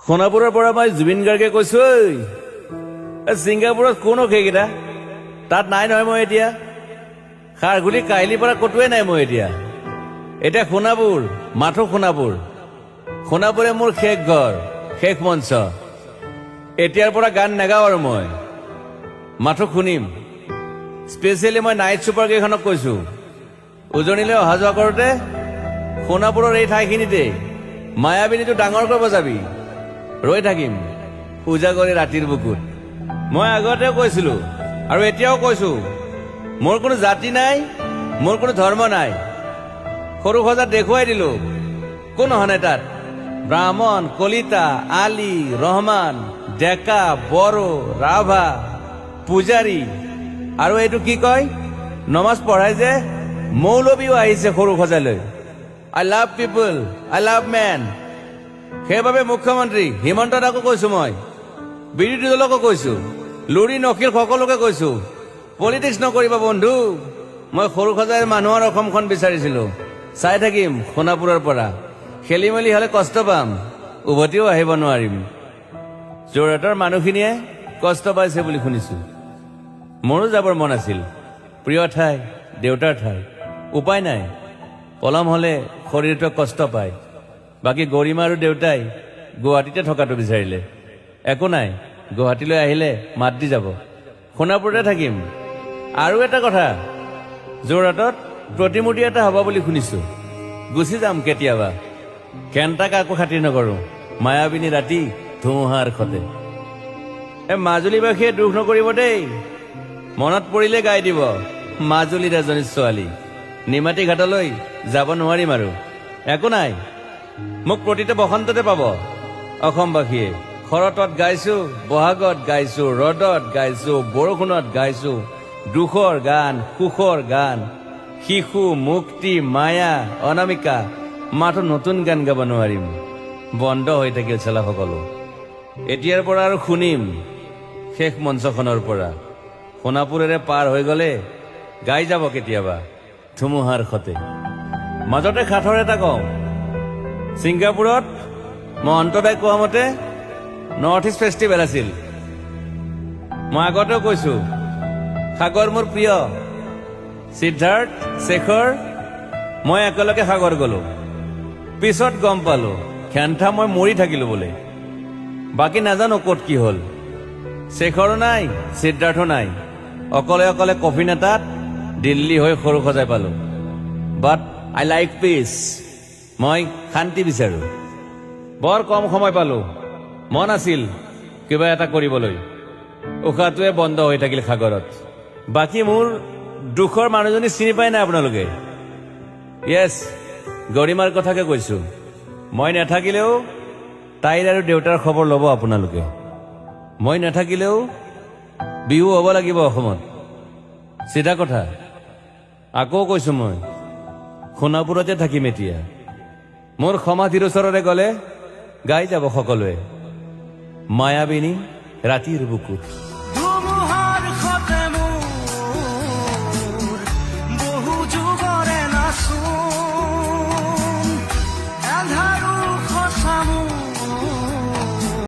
সোণাপুৰৰ পৰা মই জুবিন গাৰ্গে কৈছো ছিংগাপুৰত কোনো সেইকেইটা তাত নাই নহয় মই এতিয়া খাৰঘুলি কাহিলীৰ পৰা কতোৱে নাই মই এতিয়া সোণাপুৰ মাথো সোণাপুৰে মোৰ শেষ ঘৰ শেষ মঞ্চ এতিয়াৰ পৰা গান নাগাওঁ আৰু মই মাথো শুনিম স্পেচিয়েলি মই নাইট ছুপাৰ কেইখনক কৈছো উজনিলৈ অহা যোৱা কৰোঁতে সোণাপুৰৰ এই ঠাইখিনিতে মায়াবিনীটো ডাঙৰকৈ বজাবি ৰৈ থাকিম উজাগৰে ৰাতিৰ বুকুত মই আগতেও কৈছিলো আৰু এতিয়াও কৈছো মোৰ কোনো জাতি নাই মোৰ কোনো ধৰ্ম নাই সৰু সজাত দেখুৱাই দিলো কোন হনে তাত ব্ৰাহ্মণ কলিতা আলী ৰহমান ডেকা বড়ো ৰাভা পূজাৰী আৰু এইটো কি কয় নমাজ পঢ়াই যে মৌলবীও আহিছে সৰু সজালৈ I love people I love man সেইবাবে মুখ্যমন্ত্ৰী হিমন্ত দাকো কৈছো মই বিৰোধী দলকো কৈছো লুৰি নকিল সকলোকে কৈছো পলিটিক্স নকৰিবা বন্ধু মই সৰু সজাইৰ মানুহৰ অসমখন বিচাৰিছিলো চাই থাকিম সোণাপুৰৰ পৰা খেলি মেলি হলে কষ্ট পাম উভতিও আহিব নোৱাৰিম যোৰহাটৰ মানুহখিনিয়ে কষ্ট পাইছে বুলি শুনিছো মোৰো যাবৰ মন আছিল প্ৰিয় ঠাই দেউতাৰ ঠাই উপায় নাই পলম হলে শৰীৰটো কষ্ট পায় বাকী গৰিমা আৰু দেউতাই গুৱাহাটীতে থকাটো বিচাৰিলে একো নাই গুৱাহাটীলৈ আহিলে মাত দি যাব সোণাপুৰতে থাকিম আৰু এটা কথা যোৰহাটত প্ৰতিমূৰ্তি এটা হ'ব বুলি শুনিছো গুচি যাম কেতিয়াবা কেণ্টাক আকৌ খাতিৰ নকৰো মায়াবিনী ৰাতি ধুমুহাৰ খতে মাজুলীবাসীয়ে দুখ নকৰিব দেই মনত পৰিলে গাই দিব মাজুলীৰ এজনী ছোৱালী নিমাতী ঘাটলৈ যাব নোৱাৰিম আৰু একো নাই মোক প্ৰতিটো বসন্ততে পাব অসমবাসীয়ে শৰতত গাইছো বহাগত গাইছো ৰদত গাইছো বৰষুণত গাইছো দুখৰ গান সুখৰ গান শিশু মুক্তি মায়া অনামিকা মাথো নতুন গান গাব নোৱাৰিম বন্ধ হৈ থাকিল চেলা সকলো এতিয়াৰ পৰা আৰু শুনিম শেষ মঞ্চখনৰ পৰা সোণাপুৰেৰে পাৰ হৈ গলে গাই যাব কেতিয়াবা ধুমুহাৰ খতে মাজতে সাঁথৰ এটা কওঁ ছিংগাপুৰত মহন্তদাই কোৱা মতে নৰ্থ ইষ্ট ফেষ্টিভেল আছিল মই আগতেও কৈছো সাগৰ মোৰ প্ৰিয় সিদ্ধাৰ্থ শেখৰ মই একেলগে সাগৰ গলো পিছত গম পালো খেন্থা মই মৰি থাকিলো বোলে বাকী নাজানো ক'ত কি হ'ল শেখৰো নাই সিদ্ধাৰ্থো নাই অকলে অকলে কফি নেতাত দিল্লী হৈ সৰু সজাই পালো বাট আই লাইক পিচ মই শান্তি বিচাৰো বৰ কম সময় পালো মন আছিল কিবা এটা কৰিবলৈ উশাহটোৱে বন্ধ হৈ থাকিল সাগৰত বাকী মোৰ দুখৰ মানুহজনী চিনি পাই নাই আপোনালোকে য়েছ গৰিমাৰ কথাকে কৈছো মই নাথাকিলেও তাইৰ আৰু দেউতাৰ খবৰ ল'ব আপোনালোকে মই নাথাকিলেও বিহু হ'ব লাগিব অসমত চিধা কথা আকৌ কৈছো মই সোণাপুৰতে থাকিম এতিয়া মোৰ সমাধিৰ ওচৰৰে গলে গাই যাব সকলোৱে মায়াবিনী ৰাতিৰ বুকুত